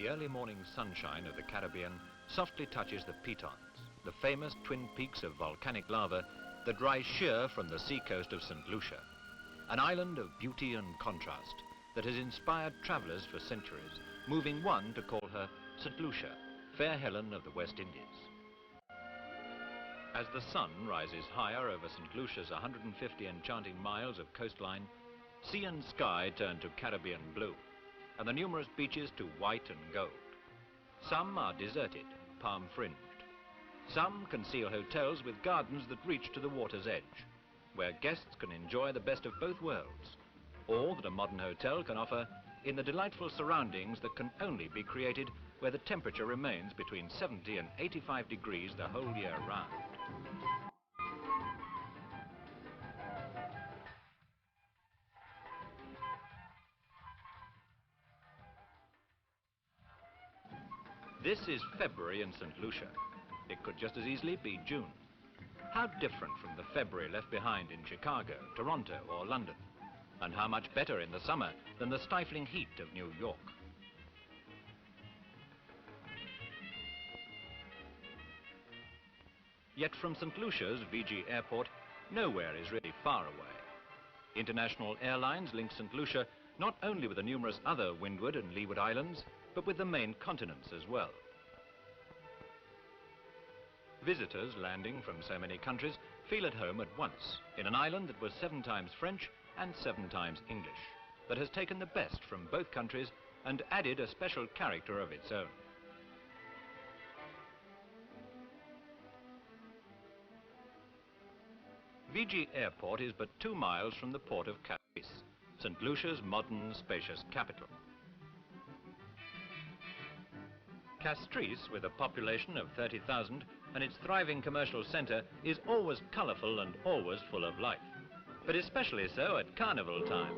The early morning sunshine of the Caribbean softly touches the Pitons, the famous twin peaks of volcanic lava that rise sheer from the seacoast of St Lucia, an island of beauty and contrast that has inspired travellers for centuries, moving one to call her St Lucia, fair Helen of the West Indies. As the sun rises higher over St Lucia's 150 enchanting miles of coastline, sea and sky turn to Caribbean blue, and the numerous beaches to white and gold. Some are deserted, palm-fringed. Some conceal hotels with gardens that reach to the water's edge, where guests can enjoy the best of both worlds, all that a modern hotel can offer in the delightful surroundings that can only be created where the temperature remains between 70 and 85 degrees the whole year round. This is February in St Lucia. It could just as easily be June. How different from the February left behind in Chicago, Toronto or London, and how much better in the summer than the stifling heat of New York. Yet from St Lucia's VG Airport, nowhere is really far away. International airlines link St Lucia not only with the numerous other Windward and Leeward Islands, but with the main continents as well. Visitors landing from so many countries feel at home at once in an island that was 7 times French and 7 times English, that has taken the best from both countries and added a special character of its own. VG Airport is but 2 miles from the port of Cadiz, St Lucia's modern, spacious capital. Castries, with a population of 30,000 and its thriving commercial centre, is always colourful and always full of life, but especially so at carnival time.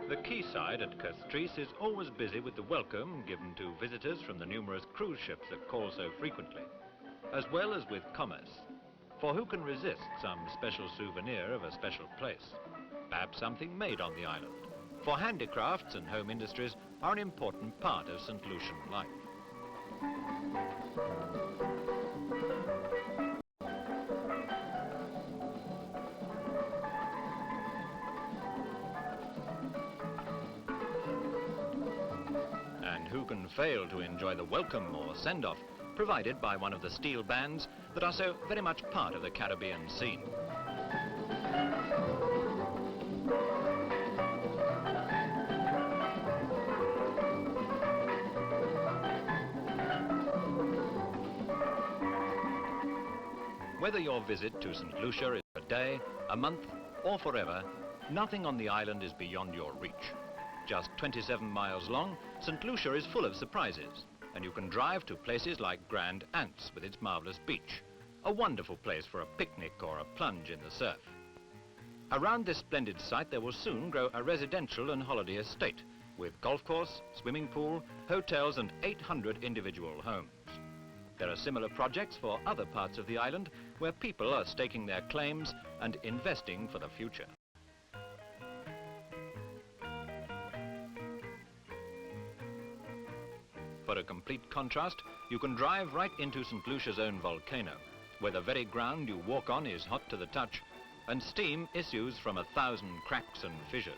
The quayside at Castries is always busy with the welcome given to visitors from the numerous cruise ships that call so frequently, as well as with commerce. For who can resist some special souvenir of a special place? Perhaps something made on the island. For handicrafts and home industries are an important part of St Lucian life. Who can fail to enjoy the welcome or send-off provided by one of the steel bands that are so very much part of the Caribbean scene? Whether your visit to St Lucia is a day, a month or forever, nothing on the island is beyond your reach. Just 27 miles long, St Lucia is full of surprises, and you can drive to places like Grand Anse with its marvellous beach, a wonderful place for a picnic or a plunge in the surf. Around this splendid site there will soon grow a residential and holiday estate, with golf course, swimming pool, hotels and 800 individual homes. There are similar projects for other parts of the island where people are staking their claims and investing for the future. For a complete contrast, you can drive right into St Lucia's own volcano, where the very ground you walk on is hot to the touch, and steam issues from 1,000 cracks and fissures.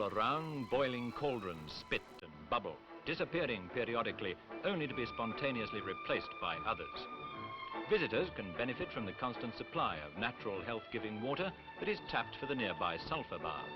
around, boiling cauldrons spit and bubble, disappearing periodically, only to be spontaneously replaced by others. Visitors can benefit from the constant supply of natural health-giving water that is tapped for the nearby sulphur baths.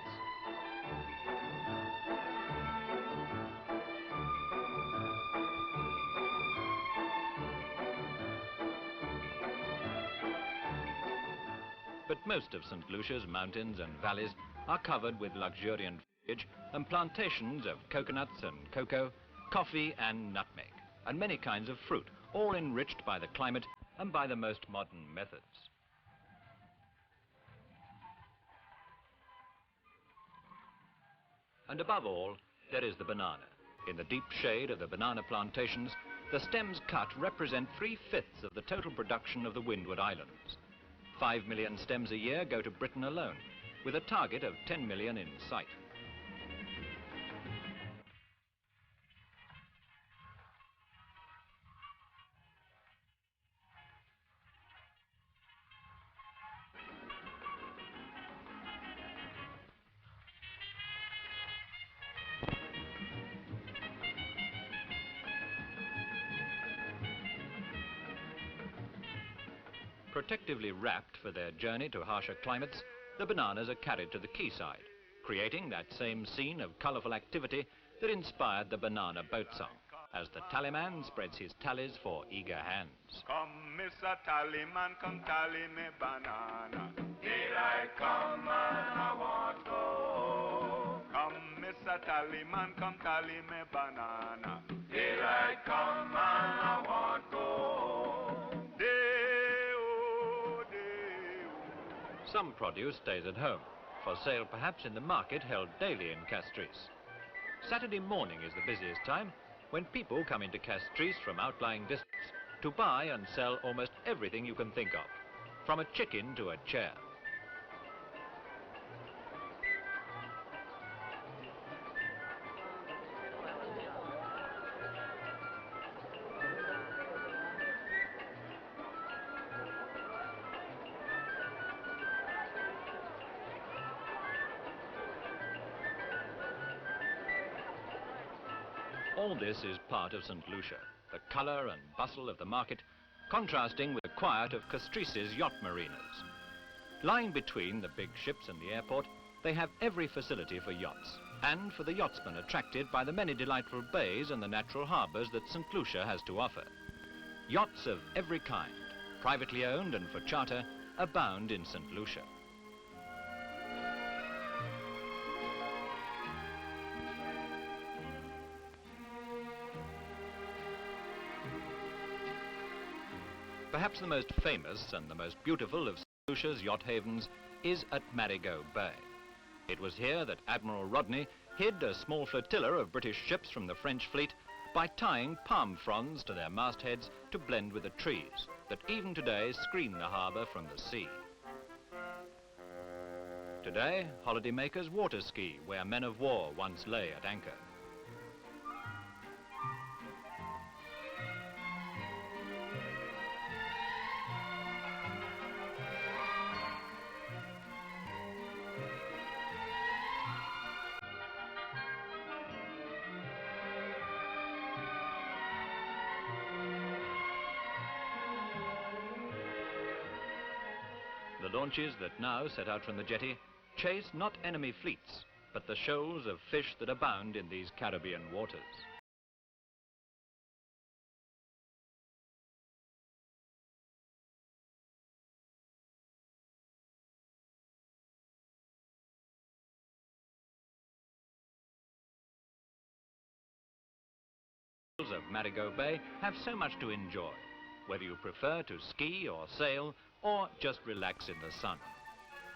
But most of St Lucia's mountains and valleys are covered with luxuriant foliage and plantations of coconuts and cocoa, coffee and nutmeg, and many kinds of fruit, all enriched by the climate and by the most modern methods. And above all, there is the banana. In the deep shade of the banana plantations, the stems cut represent 3/5 of the total production of the Windward Islands. 5 million stems a year go to Britain alone, with a target of 10 million in sight. Protectively wrapped for their journey to harsher climates, the bananas are carried to the quayside, creating that same scene of colourful activity that inspired the banana boat song, as the tallyman spreads his tallies for eager hands. Come, Mr. Tallyman, come tally me banana. Daylight come and I want go. Come, Mr. Tallyman, come tally me banana. Daylight come and I want go. Some produce stays at home, for sale perhaps in the market held daily in Castries. Saturday morning is the busiest time, when people come into Castries from outlying districts to buy and sell almost everything you can think of, from a chicken to a chair. All this is part of St Lucia, the colour and bustle of the market, contrasting with the quiet of Castries' yacht marinas. Lying between the big ships and the airport, they have every facility for yachts, and for the yachtsmen attracted by the many delightful bays and the natural harbours that St Lucia has to offer. Yachts of every kind, privately owned and for charter, abound in St Lucia. Perhaps the most famous and the most beautiful of St Lucia's yacht havens is at Marigot Bay. It was here that Admiral Rodney hid a small flotilla of British ships from the French fleet by tying palm fronds to their mastheads to blend with the trees that even today screen the harbour from the sea. Today, holidaymakers water ski where men of war once lay at anchor. The launches that now set out from the jetty chase not enemy fleets, but the shoals of fish that abound in these Caribbean waters. Of Marigot Bay have so much to enjoy, whether you prefer to ski or sail or just relax in the sun.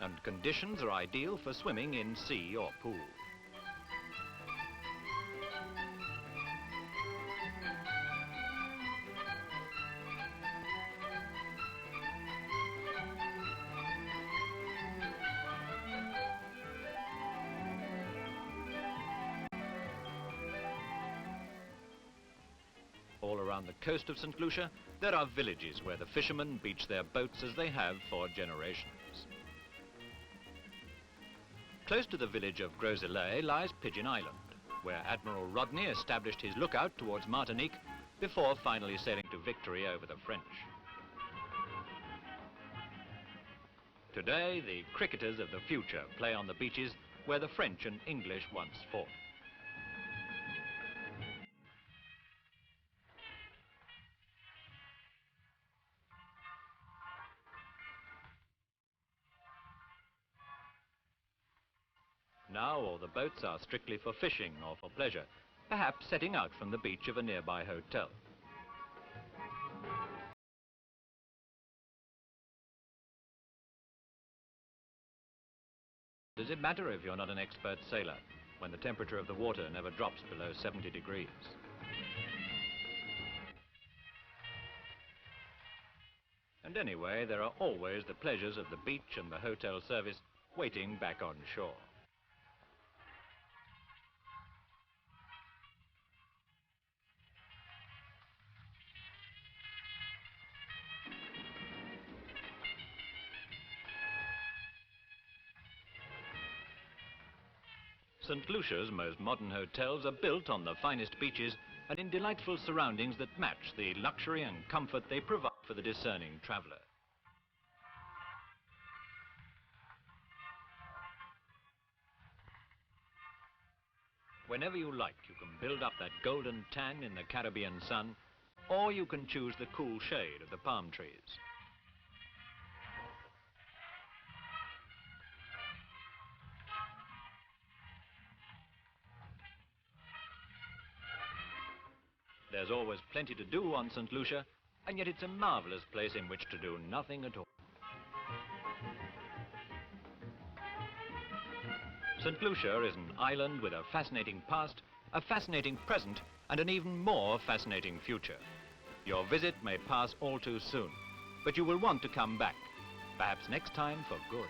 And conditions are ideal for swimming in sea or pool. All around the coast of St Lucia, there are villages where the fishermen beach their boats as they have for generations. Close to the village of Groseilliers lies Pigeon Island, where Admiral Rodney established his lookout towards Martinique before finally sailing to victory over the French. Today, the cricketers of the future play on the beaches where the French and English once fought. Now all the boats are strictly for fishing or for pleasure, perhaps setting out from the beach of a nearby hotel. Does it matter if you're not an expert sailor, when the temperature of the water never drops below 70 degrees? And anyway, there are always the pleasures of the beach and the hotel service waiting back on shore. St Lucia's most modern hotels are built on the finest beaches and in delightful surroundings that match the luxury and comfort they provide for the discerning traveller. Whenever you like, you can build up that golden tan in the Caribbean sun, or you can choose the cool shade of the palm trees. There's always plenty to do on St Lucia, and yet it's a marvellous place in which to do nothing at all. St Lucia is an island with a fascinating past, a fascinating present, and an even more fascinating future. Your visit may pass all too soon, but you will want to come back, perhaps next time for good.